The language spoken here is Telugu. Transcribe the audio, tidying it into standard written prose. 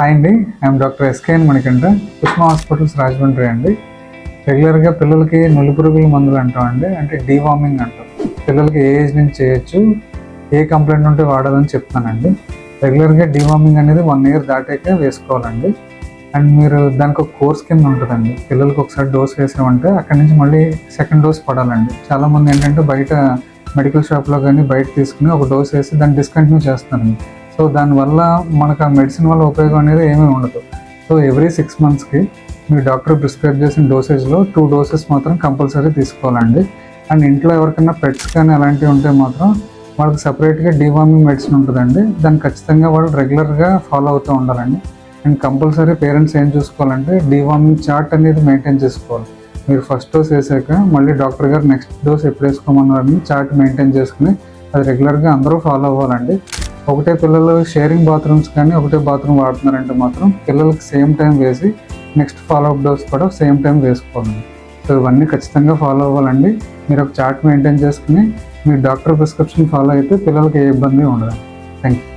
హాయ్ అండి, I'm doctor SKN Manikanta, Kusma hospitals Rajahmundry అండి. రెగ్యులర్గా పిల్లలకి నులి పురుగుల మందులు అంటామండి, అంటే డీవార్మింగ్ అంటాం. పిల్లలకి ఏ ఏజ్ నుంచి చేయొచ్చు, ఏ కంప్లైంట్ ఉంటే వాడాలని చెప్తానండి. రెగ్యులర్గా డీవార్మింగ్ అనేది 1 year దాటాక వేసుకోవాలండి. అండ్ మీరు దానికి ఒక కోర్స్ కింద ఉంటుందండి. పిల్లలకి ఒకసారి డోస్ వేసామంటే అక్కడి నుంచి మళ్ళీ సెకండ్ డోస్ పడాలండి. చాలామంది ఏంటంటే బయట మెడికల్ షాప్లో కానీ బయట తీసుకుని ఒక డోస్ వేసి దాన్ని డిస్కంటిన్యూ చేస్తారండి. సో దానివల్ల మనకు ఆ మెడిసిన్ వల్ల ఉపయోగం అనేది ఏమీ ఉండదు. సో ఎవ్రీ 6 monthsకి మీ డాక్టర్ ప్రిస్క్రైబ్ చేసిన డోసేజ్లో 2 doses మాత్రం కంపల్సరీ తీసుకోవాలండి. అండ్ ఇంట్లో ఎవరికైనా పెట్స్ కానీ అలాంటివి ఉంటే మాత్రం వాళ్ళకి సపరేట్గా డీవార్మింగ్ మెడిసిన్ ఉంటుందండి. దాన్ని ఖచ్చితంగా వాళ్ళు రెగ్యులర్గా ఫాలో అవుతూ ఉండాలండి. అండ్ కంపల్సరీ పేరెంట్స్ ఏం చూసుకోవాలంటే డీవార్మింగ్ చార్ట్ అనేది మెయింటైన్ చేసుకోవాలి. మీరు ఫస్ట్ డోస్ వేసాక మళ్ళీ డాక్టర్ గారు నెక్స్ట్ డోస్ ఎప్పుడు వేసుకోమన్నారని చార్ట్ మెయింటైన్ చేసుకుని అది రెగ్యులర్గా అందరూ ఫాలో అవ్వాలండి. ఒకటే పిల్లలు షేరింగ్ బాత్రూమ్స్ కానీ ఒకటే బాత్రూమ్ వాడుతున్నారంటే మాత్రం పిల్లలకి సేమ్ టైం వేసి నెక్స్ట్ ఫాలోఅప్ డోస్ కూడా సేమ్ టైం వేసుకోవాలండి. సో ఇవన్నీ ఖచ్చితంగా ఫాలో అవ్వాలండి. మీరు ఒక చార్ట్ మెయింటైన్ చేసుకుని మీ డాక్టర్ ప్రిస్క్రిప్షన్ ఫాలో అయితే పిల్లలకి ఏ ఇబ్బంది ఉండదు. Thank you.